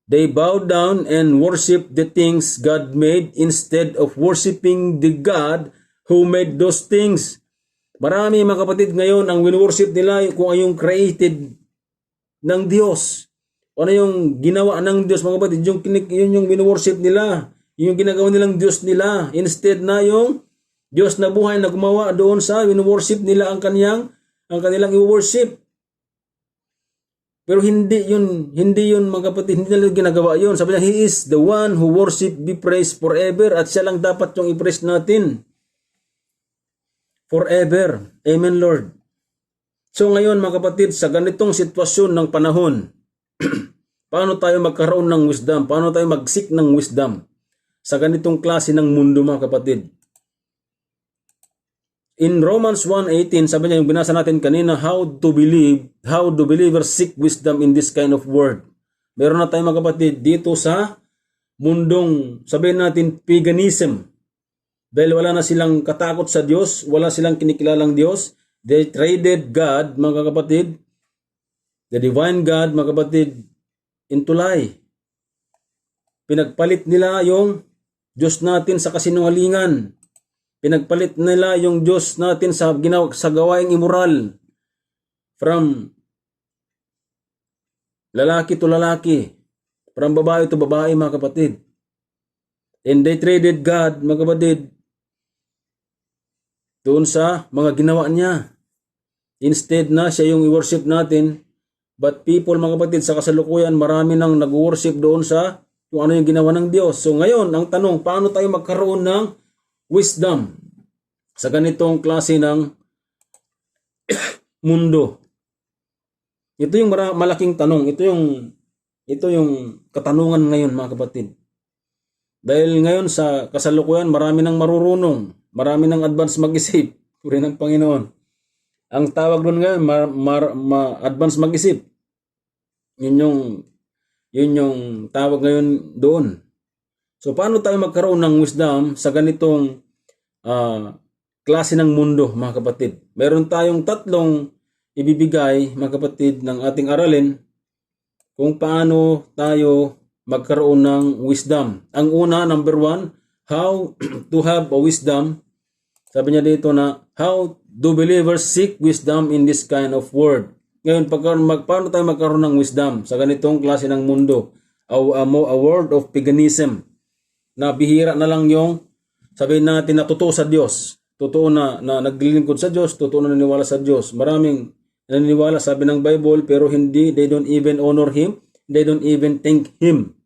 They bowed down and worshiped the things God made instead of worshiping the God who made those things. Marami mga kapatid ngayon ang win-worship nila kung ano yung created ng Diyos. Ano yung ginawa ng Diyos mga kapatid, yun yung win-worship nila. Yung ginagawa nilang Diyos nila. Instead na yung Diyos na buhay na gumawa doon sa win-worship nila ang kanilang i-worship. Pero hindi yun mga kapatid, hindi nila ginagawa yun. Sabi niya, He is the one who worship be praised forever at siya lang dapat yung i-praise natin. Forever. Amen, Lord. So ngayon mga kapatid, sa ganitong sitwasyon ng panahon, paano tayo magkaroon ng wisdom? Paano tayo mag-seek ng wisdom? Sa ganitong klase ng mundo mga kapatid. In Romans 1:18, sabi niya yung binasa natin kanina, how do believers seek wisdom in this kind of world? Meron na tayong mga kapatid dito sa mundong, sabihin natin, paganism. Dahil wala na silang katakot sa Diyos, wala silang kinikilalang Diyos, they traded God, mga kapatid, the divine God, mga kapatid, into lie. Pinagpalit nila yung Diyos natin sa kasinungalingan. Pinagpalit nila yung Diyos natin sa gawaing immoral. From lalaki to lalaki. From babae to babae, mga kapatid. And they traded God, mga kapatid, doon sa mga ginawa niya. Instead na siya yung i-worship natin. But people, mga kapatid, sa kasalukuyan, marami nang nag-worship doon sa kung ano yung ginawa ng Diyos. So ngayon, ang tanong, paano tayo magkaroon ng wisdom sa ganitong klase ng mundo? Ito yung malaking tanong. Ito yung katanungan ngayon mga kapatid. Dahil ngayon sa kasalukuyan, marami nang marurunong, marami nang advance mag-isip. Puri ng Panginoon. Ang tawag doon ngayon, advance mag-isip. Yun yung tawag ngayon doon. So paano tayo magkaroon ng wisdom sa ganitong klase ng mundo mga kapatid? Meron tayong tatlong ibibigay mga kapatid ng ating aralin kung paano tayo magkaroon ng wisdom. Ang una, number 1, how to have a wisdom. Sabi niya dito na, how do believers seek wisdom in this kind of world? Ngayon, paano tayo magkaroon ng wisdom sa ganitong klase ng mundo? A world of paganism. Na bihira na lang yung sabihin natin na totoo sa Diyos. Totoo na naglilingkod sa Diyos, totoo na naniniwala sa Diyos. Maraming naniniwala, sabi ng Bible, pero they don't even honor Him. They don't even thank Him.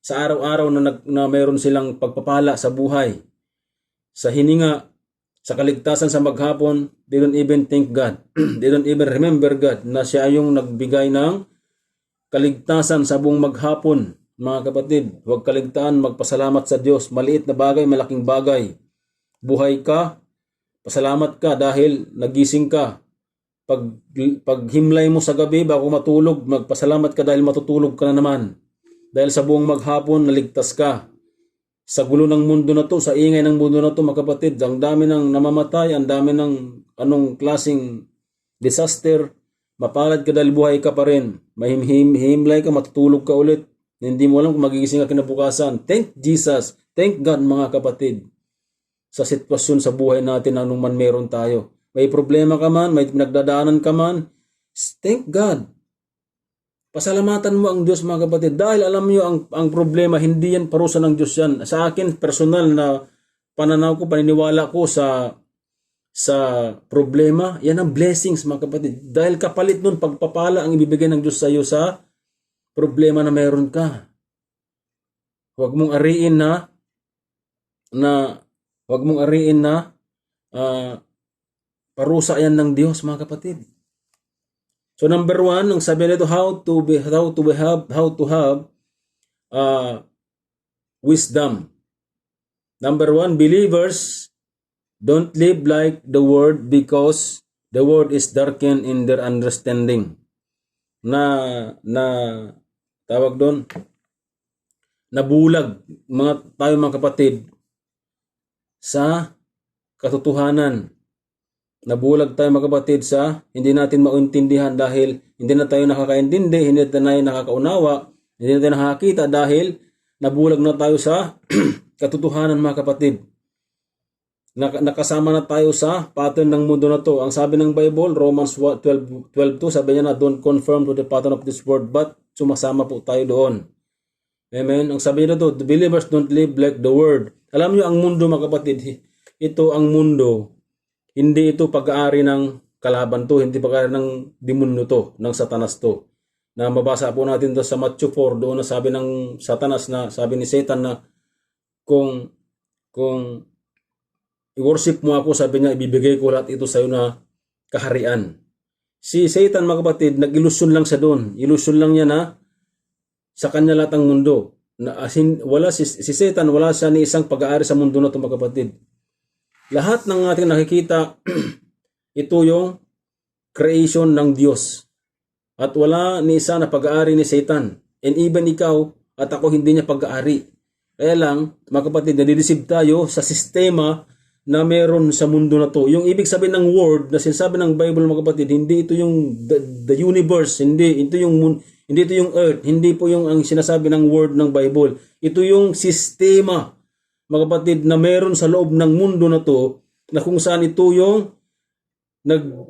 Sa araw-araw na mayroon silang pagpapala sa buhay. Sa hininga, sa kaligtasan sa maghapon, they don't even thank God. They don't even remember God na siya yung nagbigay ng kaligtasan sa buong maghapon. Mga kapatid, huwag kaligtaan, magpasalamat sa Diyos. Maliit na bagay, malaking bagay. Buhay ka, pasalamat ka dahil nagising ka. Paghimlay mo sa gabi bago matulog, magpasalamat ka dahil matutulog ka na naman. Dahil sa buong maghapon, naligtas ka. Sa gulo ng mundo na to, sa ingay ng mundo na to, mga kapatid, ang dami ng namamatay, ang dami ng anong klaseng disaster. Mapalad ka dahil buhay ka pa rin. Mahimlay ka, matutulog ka ulit. Hindi mo alam kung magigising ka kinabukasan. Thank Jesus. Thank God mga kapatid. Sa sitwasyon sa buhay natin anong man meron tayo. May problema ka man, may pinagdadaanan ka man. Thank God. Pasalamatan mo ang Diyos mga kapatid. Dahil alam niyo ang problema, hindi yan parusa ng Diyos yan. Sa akin, personal na pananaw ko, paniniwala ko sa problema, yan ang blessings mga kapatid. Dahil kapalit nun, pagpapala ang ibibigay ng Diyos sa iyo sa problema na meron ka. Huwag mong ariin na huwag mong ariin na parusa yan ng Diyos, mga kapatid. So number 1, ang sabi nito, how to have wisdom. Number 1, believers don't live like the world because the world is darkened in their understanding. Na tawag doon, nabulag tayo mga kapatid sa katotohanan. Nabulag tayo mga kapatid sa hindi natin maintindihan dahil hindi na tayo nakakaintindi, hindi na tayo nakakaunawa, hindi na tayo nakakita dahil nabulag na tayo sa katotohanan, mga kapatid. Nakasama na tayo sa pattern ng mundo na to. Ang sabi ng Bible, Romans 12:2, sabi niya na, don't conform to the pattern of this world, but sumasama po tayo doon. Amen. Ang sabi niya to, the believers don't live like the world. Alam niyo, ang mundo, mga kapatid, ito ang mundo. Hindi ito pag-aari ng kalaban to, hindi pag-aari ng demonyo to, ng satanas to. Na mabasa po natin to sa Matthew 4, doon na sabi ng satanas, na sabi ni Satan na kung i-worship mo ako, sabi niya, ibibigay ko lahat ito sa iyo na kaharian. Si Satan, mga kapatid, nag-ilusyon lang siya doon. Ilusyon lang niya na sa kanya lahat ang mundo. Si Satan, wala siya ni isang pag-aari sa mundo na ito, mga kapatid. Lahat ng ating nakikita, ito yung creation ng Diyos. At wala ni isa na pag-aari ni Satan. And even ikaw at ako, hindi niya pag-aari. Kaya lang, mga kapatid, nadidisib tayo sa sistema na meron sa mundo na to. Yung ibig sabihin ng word na sinasabi ng Bible, mga kapatid, hindi ito yung the universe, hindi ito yung earth, hindi po yung ang sinasabi ng word ng Bible. Ito yung sistema, mga kapatid, na meron sa loob ng mundo na to, na kung saan ito yung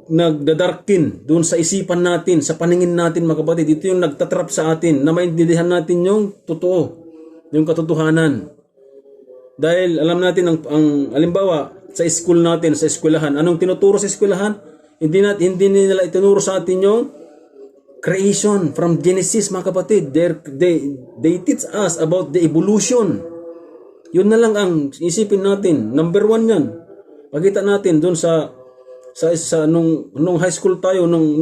nagdadarkin doon sa isipan natin, sa paningin natin, mga kapatid. Ito yung nagtatrap sa atin na maintindihan natin yung totoo, yung katotohanan. Dahil alam natin ang halimbawa sa school natin, sa eskwelahan, anong tinuturo sa eskwelahan? Hindi nila itinuro sa atin yung creation from Genesis, mga kapatid. They teach us about the evolution. Yun na lang ang isipin natin. Number 1 yan. Pakita natin doon sa nung high school tayo, nung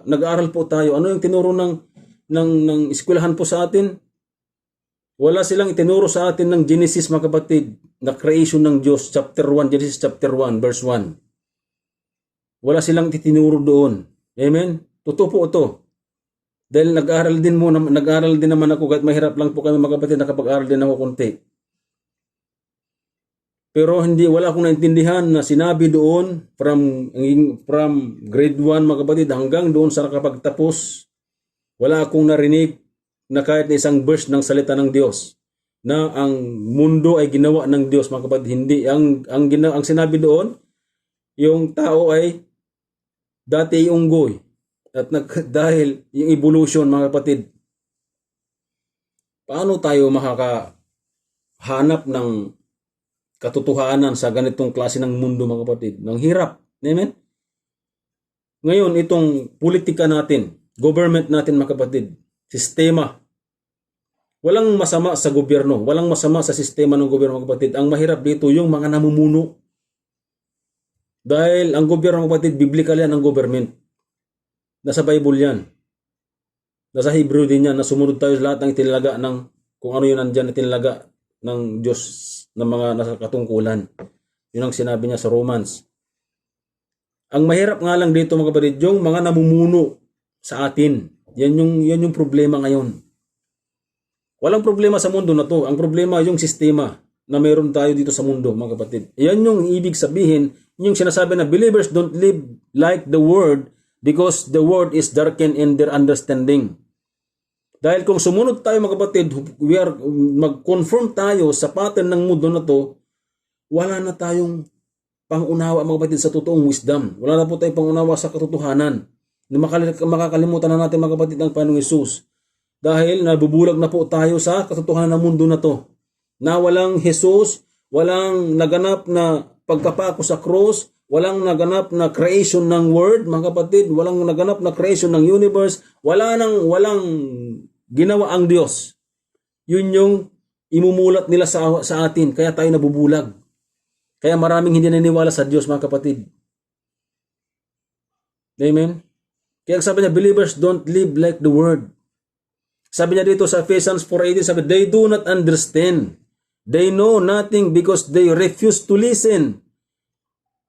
nag-aaral po tayo, ano yung tinuro ng eskwelahan po sa atin? Wala silang itinuro sa atin ng Genesis, mga kapatid, na creation ng Diyos, chapter 1, Genesis chapter 1, verse 1. Wala silang itinuro doon. Amen? Totoo po ito. Dahil nag-aaral din naman ako, kahit mahirap lang po kami, mga kapatid, nakapag-aaral din ako konti. Pero wala akong naintindihan na sinabi doon from grade 1, mga kapatid, hanggang doon sa nakapagtapos. Wala akong narinig na kahit na isang verse ng salita ng Diyos na ang mundo ay ginawa ng Diyos, mga kapatid. Hindi. Ang sinabi doon, yung tao ay dati unggoy. At dahil yung evolution, mga kapatid, paano tayo makakahanap ng katotohanan sa ganitong klase ng mundo, mga kapatid? Nang hirap. Amen? Ngayon, itong politika natin, government natin, mga kapatid, sistema. Walang masama sa gobyerno, walang masama sa sistema ng gobyerno, mga kapatid. Ang mahirap dito yung mga namumuno. Dahil ang gobyerno, mga kapatid, biblical yan ang government. Nasa Bible yan. Nasa Hebrew din yan, na sumunod tayo sa lahat ng itinilaga ng kung ano yun nandyan na itinilaga ng Diyos ng mga nasa katungkulan. Yun ang sinabi niya sa Romans. Ang mahirap nga lang dito, mga kapatid, yung mga namumuno sa atin. Yan yung problema ngayon. Walang problema sa mundo na to. Ang problema yung sistema na meron tayo dito sa mundo, mga kapatid. Yan yung ibig sabihin, yung sinasabi na believers don't live like the world because the world is darkened in their understanding. Dahil kung sumunod tayo, mga kapatid, mag-conform tayo sa pattern ng mundo na to, wala na tayong pangunawa, mga kapatid, sa totoong wisdom. Wala na po tayong pangunawa sa katotohanan. Makakalimutan na natin, mga kapatid, ang Panginoong Hesus. Dahil nabubulag na po tayo sa katotohanan ng mundo na to. Na walang Jesus, walang naganap na pagkapako sa cross, walang naganap na creation ng word, mga kapatid, walang naganap na creation ng universe, walang ginawa ang Diyos. Yun yung imumulat nila sa atin, kaya tayo nabubulag. Kaya maraming hindi naniniwala sa Diyos, mga kapatid. Amen? Kaya sabi niya, believers don't live like the world. Sabi niya dito sa Ephesians 4:18, sabi, they do not understand. They know nothing because they refuse to listen.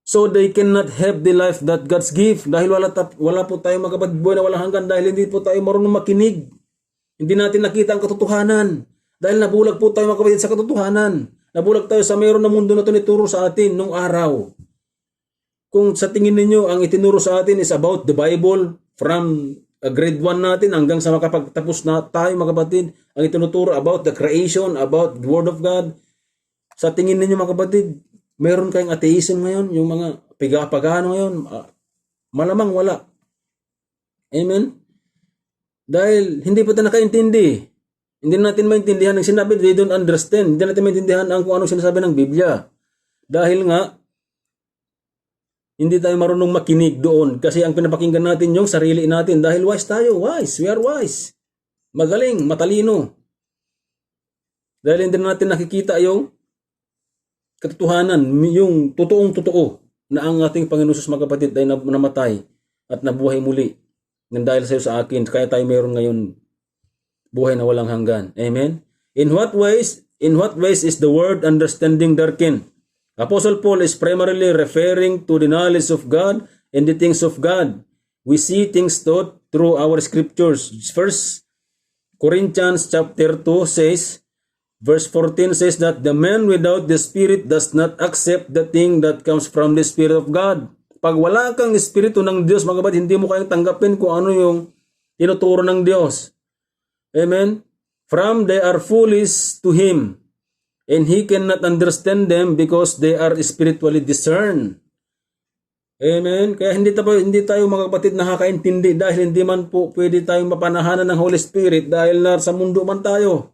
So they cannot have the life that God's give. Dahil wala po tayong mga kapatid buhay na walang hanggan, dahil hindi po tayo marunong makinig. Hindi natin nakita ang katotohanan. Dahil nabulag po tayo mga kapatid sa katotohanan. Nabulag tayo sa mayroon na mundo na ito nituro sa atin nung araw. Kung sa tingin ninyo ang itinuro sa atin is about the Bible, from grade 1 natin hanggang sa makapagtapos na tayo mga kapatid, ang itinuturo about the creation, about the Word of God, sa tingin ninyo mga kapatid, meron kayong atheism ngayon, yung mga pagano ngayon, malamang wala. Amen? Dahil hindi pa tayo nakaintindi. Hindi natin maintindihan ang sinabi, they don't understand. Hindi natin maintindihan ang kung ano sinasabi ng Biblia. Dahil nga, hindi tayo marunong makinig doon kasi ang pinapakinggan natin yung sarili natin dahil wise tayo, wise, we are wise. Magaling, matalino. Dahil hindi natin nakikita yung katotohanan, yung totoong totoo na ang ating Panginoon Sus mga kapatid ay namatay at nabuhay muli. Nang dahil sa iyo sa akin, kaya tayo mayroon ngayon buhay na walang hanggan. Amen? In what ways is the word understanding darkened? Apostle Paul is primarily referring to the knowledge of God and the things of God. We see things taught through our scriptures. 1 Corinthians chapter 2 says, verse 14 says that the man without the Spirit does not accept the thing that comes from the Spirit of God. Pag wala kang Espiritu ng Diyos, mga kapatid, hindi mo kayang tanggapin kung ano yung tinuturo ng Diyos. Amen? From they are foolish to him, and he cannot understand them because they are spiritually discerned. Amen? Kaya hindi tayo mga kapatid nakakaintindi dahil hindi man po pwede tayong mapanahanan ng Holy Spirit dahil sa mundo man tayo.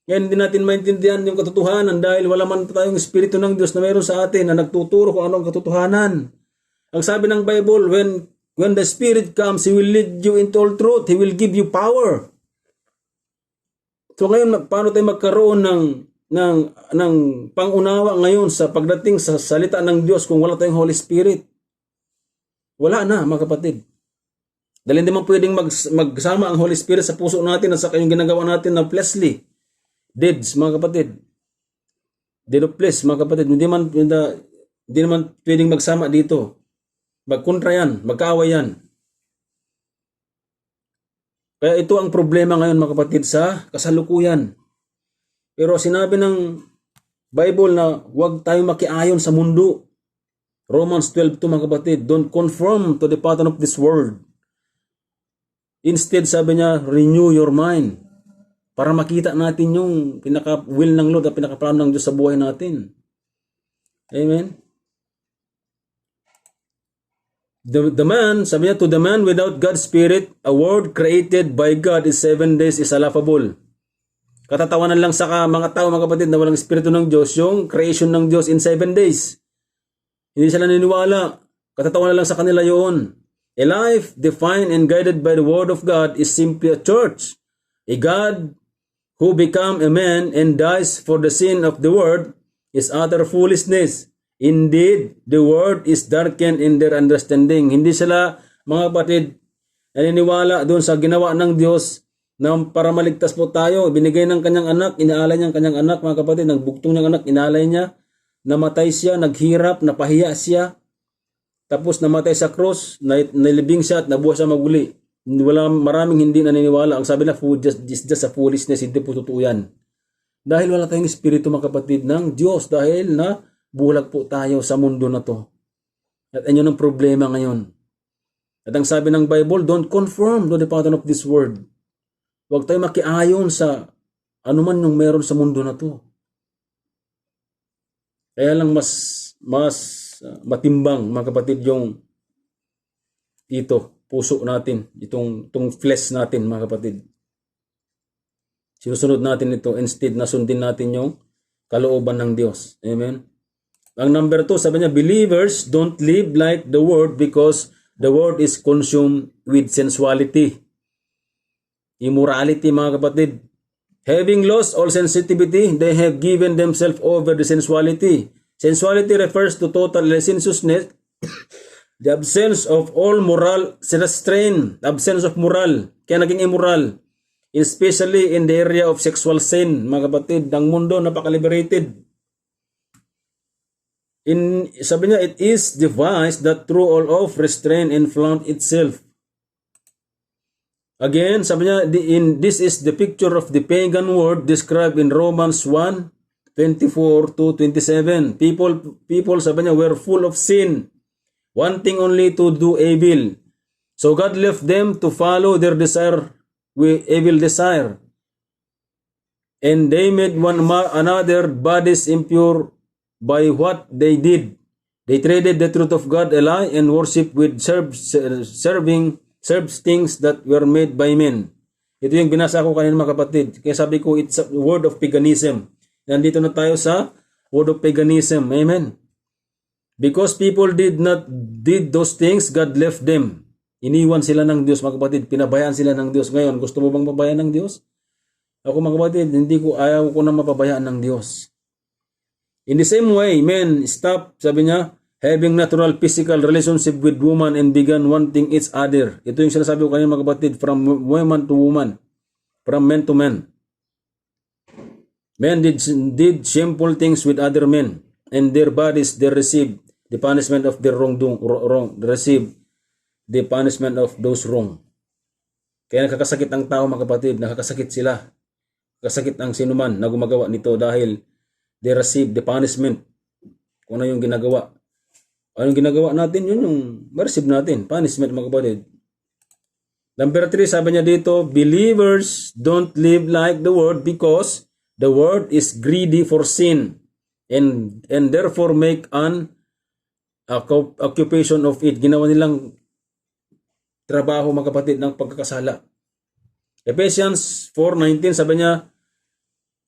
Kaya hindi natin maintindihan yung katotohanan dahil wala man tayong Espiritu ng Diyos na mayroon sa atin na nagtuturo kung ano ang katotohanan. Ang sabi ng Bible, when the Spirit comes, He will lead you into all truth. He will give you power. So ngayon, paano tayo magkaroon ng pangunawa ngayon sa pagdating sa salita ng Diyos kung wala tayong Holy Spirit? Wala na, mga kapatid. Dahil hindi man pwedeng magsama ang Holy Spirit sa puso natin at sa kayong ginagawa natin na fleshly deeds, mga kapatid. Deed of flesh, mga kapatid. Hindi naman pwedeng magsama dito. Magkontra yan, magkaaway yan. Kaya ito ang problema ngayon mga kapatid sa kasalukuyan. Pero sinabi ng Bible na huwag tayong makiayon sa mundo. Romans 12:2 mga kapatid, don't conform to the pattern of this world. Instead sabi niya, renew your mind. Para makita natin yung pinaka-will ng Lord at pinaka-plan ng Diyos sa buhay natin. Amen? The man, sabi niya, to the man without God's Spirit, a world created by God in 7 days is laughable. Katatawanan lang sa mga tao, mga kapatid, na walang Espiritu ng Diyos, yung creation ng Diyos in 7 days. Hindi sila naniniwala. Katatawanan lang sa kanila yun. A life defined and guided by the Word of God is simply a church. A God who became a man and dies for the sin of the world is utter foolishness. Indeed, the word is darkened in their understanding. Hindi sila, mga kapatid, naniniwala doon sa ginawa ng Diyos na para maligtas po tayo. Binigay ng kanyang anak, inaalay niya ang kanyang anak, mga kapatid, ng bugtong niyang anak, inaalay niya, namatay siya, naghirap, napahiya siya, tapos namatay sa cross, nilibing siya at nabuhay siya maguli. Maraming hindi naniniwala. Ang sabi na, just a foolishness, hindi po totoo yan. Dahil wala tayong espiritu, mga kapatid, ng Diyos, dahil na bulag po tayo sa mundo na to. At ayun ang problema ngayon. At ang sabi ng Bible, don't conform to the pattern of this world. Huwag tayo makiayon sa anuman yung meron sa mundo na to. Kaya lang mas matimbang, mga kapatid, yung puso natin, itong flesh natin, mga kapatid. Sinusunod natin ito instead na sundin natin yung kalooban ng Diyos. Amen? Ang number 2, sabi niya, believers don't live like the world because the world is consumed with sensuality. Immorality, mga kapatid. Having lost all sensitivity, they have given themselves over to sensuality. Sensuality refers to total licentiousness, the absence of all moral restraint, absence of moral, kaya naging immoral, especially in the area of sexual sin. Mga kapatid, ang mundo napaka-liberated. Sabi niya, it is the vice that through all of restraint and flaunt itself. Again, sabi niya, this is the picture of the pagan world described in Romans 1:24 to 27. People, sabi niya, were full of sin, wanting only to do evil. So God left them to follow their desire with evil desire. And they made one another bodies impure by what they did. They traded the truth of God a lie and worship with served things that were made by men. Ito yung binasa ko kanina mga kapatid. Kaya sabi ko, it's a word of paganism. Nandito na tayo sa word of paganism. Amen. Because people did those things, God left them. Iniwan sila ng Diyos mga kapatid. Pinabayaan sila ng Diyos. Ngayon, gusto mo bang mapabayaan ng Diyos? Ako mga kapatid, ayaw ko na mapabayaan ng Diyos. In the same way, men stop, sabi niya, having natural physical relationship with woman and began wanting each other. Ito yung sinasabi ko kanina mga kapatid, from woman to woman, from men to men. Men did shameful things with other men, and their bodies they received the punishment of their wrong. Receive the punishment of those wrong. Kaya nakakasakit ang tao mga kapatid, nakakasakit sila. Nakakasakit ang sinuman na gumagawa nito dahil they receive the punishment. Kung ano yung ginagawa. Anong ginagawa natin? Yun yung ma-receive natin. Punishment mga kapatid. Number 3, sabi niya dito, believers don't live like the world because the world is greedy for sin and therefore make an occupation of it. Ginawa nilang trabaho mga kapatid ng pagkakasala. Ephesians 4:19 sabi niya,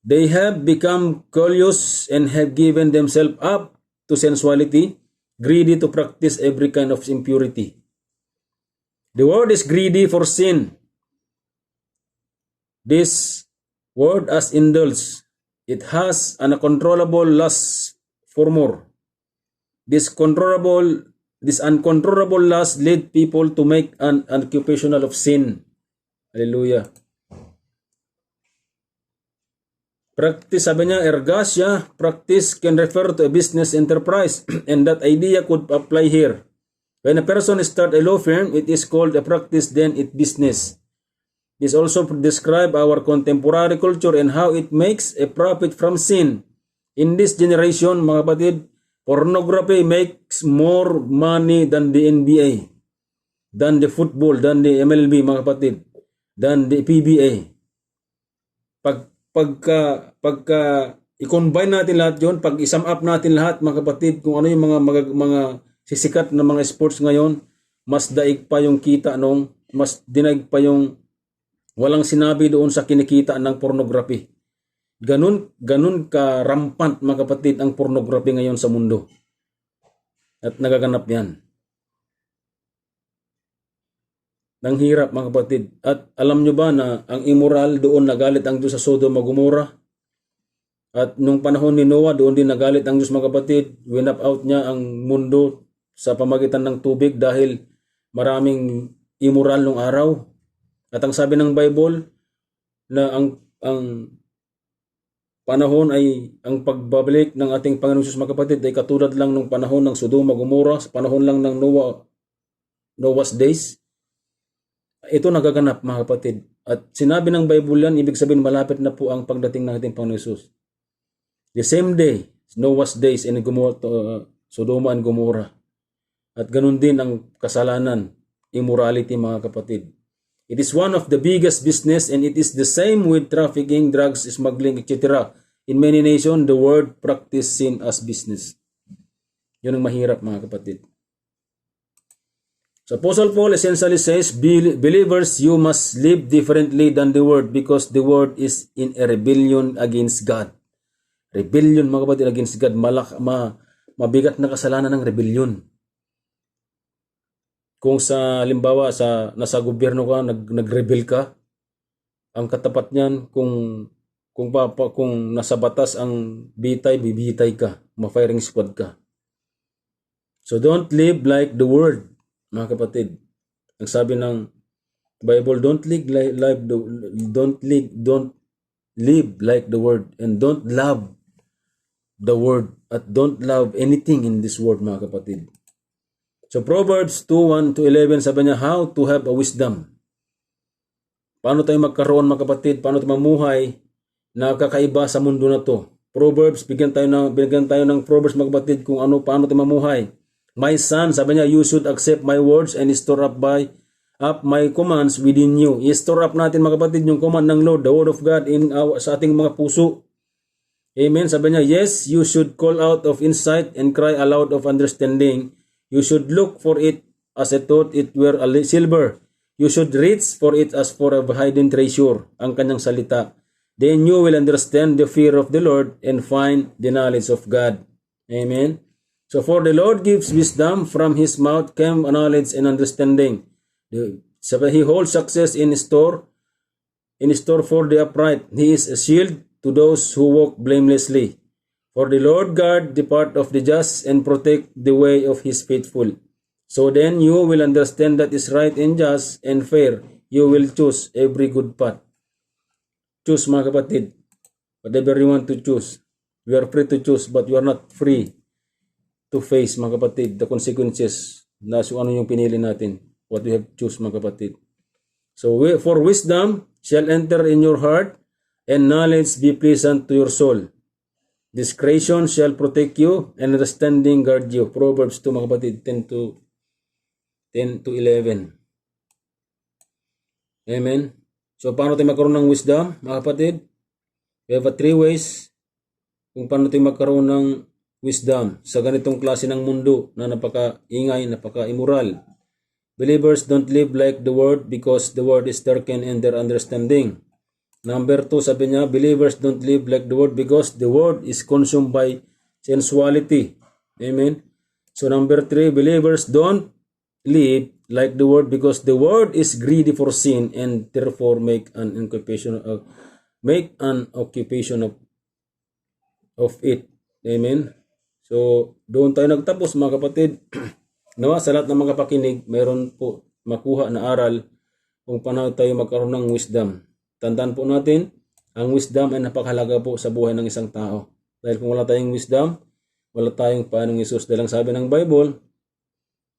they have become callous and have given themselves up to sensuality, greedy to practice every kind of impurity. The world is greedy for sin. This world as indulge. It has an uncontrollable lust for more. This uncontrollable lust lead people to make an occupational of sin. Hallelujah. Practice, sabi niya, ergasia, practice can refer to a business enterprise and that idea could apply here. When a person start a law firm, it is called a practice, then it business. This also describe our contemporary culture and how it makes a profit from sin. In this generation, mga kapatid, pornography makes more money than the NBA, than the football, than the MLB, mga kapatid, than the PBA. Pagka i-combine natin lahat yon, pag i-sum up natin lahat mga kapatid, kung ano yung mga sisikat na mga sports ngayon, mas daig pa yung kita mas dinaig pa yung walang sinabi doon sa kinikita ng pornography. Ganun ka rampant mga kapatid ang pornography ngayon sa mundo. At nagaganap yan. Nang hirap mga kapatid. At alam nyo ba na ang immoral doon nagalit ang Diyos sa Sodom at Gomorrah? At nung panahon ni Noah, doon din nagalit ang Diyos mga kapatid. Winap out niya ang mundo sa pamagitan ng tubig dahil maraming immoral nung araw. At ang sabi ng Bible na ang panahon ay ang pagbabalik ng ating Panginoong Diyos mga kapatid ay katulad lang ng panahon ng Sodom at Gomorrah, sa panahon lang ng Noah's days. Ito nagaganap mga kapatid. At sinabi ng Bible yan, ibig sabihin malapit na po ang pagdating ng ating Panginoon Hesus. The same day, Noah's days in Sodoma and Gomorrah. At ganun din ang kasalanan, immorality mga kapatid. It is one of the biggest business and it is the same with trafficking, drugs, smuggling, etc. In many nations, the world practice sin as business. Yun ang mahirap mga kapatid. So Apostle Paul essentially says, believers, you must live differently than the world because the world is in a rebellion against God. Rebellion mga kapatid against God, mabigat na kasalanan ng rebellion. Kung sa halimbawa nasa gobyerno ka, nag-rebel ka, ang katapat niyan kung kung nasa batas ang bitay, bibitay ka, ma-firing squad ka. So don't live like the world, mga kapatid. Ang sabi ng Bible, don't live like the world, and don't love the world, at don't love anything in this world, mga kapatid. So Proverbs 2:1-11, sabi niya, how to have a wisdom. Paano tayo magkaroon, mga kapatid? Paano tayo mamuhay na kakaiba sa mundo na to? Proverbs, bigyan tayo ng Proverbs, mga kapatid, kung paano tayo mamuhay. My son, sabi niya, you should accept my words and store up my commands within you. I-store up natin, mga kapatid, yung command ng Lord, the word of God sa ating mga puso. Amen. Sabi niya, yes, you should call out of insight and cry aloud of understanding. You should look for it as I thought it were a silver. You should reach for it as for a hidden treasure, ang kanyang salita. Then you will understand the fear of the Lord and find the knowledge of God. Amen. So for the Lord gives wisdom, from his mouth came knowledge and understanding. He holds success in store for the upright. He is a shield to those who walk blamelessly. For the Lord guard the path of the just and protect the way of his faithful. So then you will understand that is right and just and fair. You will choose every good path. Choose, mga kapatid. Whatever you want to choose. We are free to choose, but you are not free to face, mga kapatid, the consequences na ano yung pinili natin. What we have choose, mga kapatid. So for wisdom shall enter in your heart, and knowledge be pleasant to your soul. Discretion shall protect you, and understanding guard you. Proverbs 2, mga kapatid, 10-11. Amen. So paano tayo magkaroon ng wisdom, mga kapatid? We have 3 ways kung paano tayo magkaroon ng wisdom sa ganitong klase ng mundo na napaka-ingay, napaka-immoral. Believers don't live like the world because the world is darkened in their understanding. Number 2, sabi niya, believers don't live like the world because the world is consumed by sensuality. Amen. So number 3, believers don't live like the world because the world is greedy for sin and therefore make an occupation of it. Amen. So doon tayo nagtapos, mga kapatid. Nawa sa lahat ng mga pakinig, mayroon po makuha na aral kung paano tayo magkaroon ng wisdom. Tandaan po natin, ang wisdom ay napakahalaga po sa buhay ng isang tao. Dahil kung wala tayong wisdom, wala tayong paanong Isus. Dahil ang sabi ng Bible,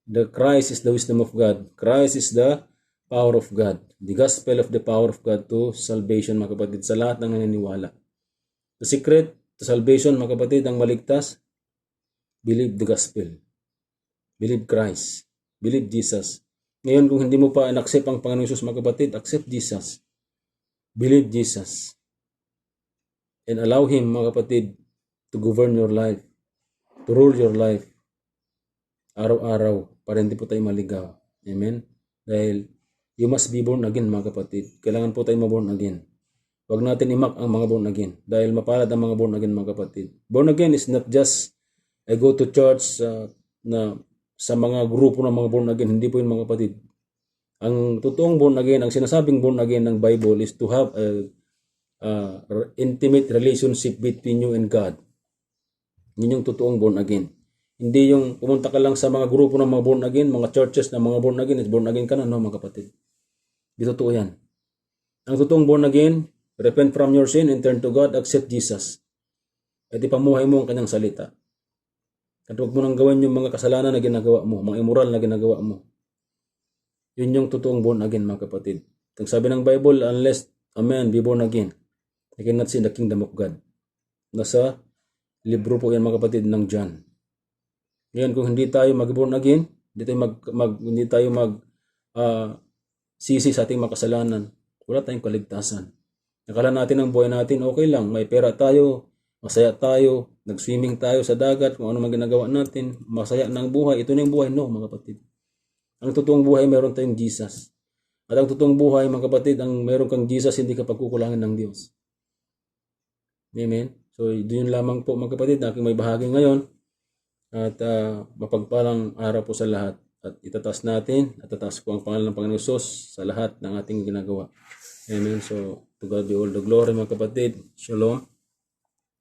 the Christ is the wisdom of God. Christ is the power of God. The gospel of the power of God to salvation, mga kapatid, sa lahat ng naniniwala. The secret to salvation, mga kapatid, ang maligtas, believe the gospel. Believe Christ. Believe Jesus. Ngayon, kung hindi mo pa in-accept ang Panginoon Isus, mga kapatid, accept Jesus. Believe Jesus. And allow Him, mga kapatid, to govern your life. To rule your life. Araw-araw, para hindi po tayo maligaw. Amen? Dahil, you must be born again, mga kapatid. Kailangan po tayo ma-born again. Huwag natin imak ang mga born again. Dahil mapalad ang mga born again, mga kapatid. Born again is not just, I go to church na sa mga grupo ng mga born again. Hindi po yun, mga kapatid. Ang totoong born again, ang sinasabing born again ng Bible is to have a intimate relationship between you and God. Yun yung totoong born again. Hindi yung pumunta ka lang sa mga grupo ng mga born again, mga churches na mga born again, is born again ka na, no, mga kapatid. Di totoo yan. Ang totoong born again, repent from your sin and turn to God, accept Jesus. At ipamuhay mo ang kanyang salita. At huwag mo nang gawin yung mga kasalanan na ginagawa mo, mga immoral na ginagawa mo. Yun yung totoong born again, mga kapatid. Ang sabi ng Bible, unless a man be born again, he cannot see the kingdom of God. Nasa libro po yan, mga kapatid, ng John. Ngayon, kung hindi tayo mag-born again, hindi tayo sisi sa ating makasalanan, wala tayong kaligtasan. Akala natin ang buhay natin, okay lang, may pera tayo, masaya tayo, nag-swimming tayo sa dagat, kung ano man ginagawa natin, masaya ng buhay. Ito na yung buhay, no, mga kapatid. Ang totoong buhay, meron tayong Jesus. At ang totoong buhay, mga kapatid, ang meron kang Jesus, hindi ka pagkukulangan ng Diyos. Amen? So, yun lamang po, mga kapatid, aking may bahagi ngayon. At mapagpalang araw po sa lahat. At itataas natin, at tataas ko ang pangalan ng Panginoon Hesus sa lahat ng ating ginagawa. Amen. So, to God be all the glory mga kapatid. Shalom.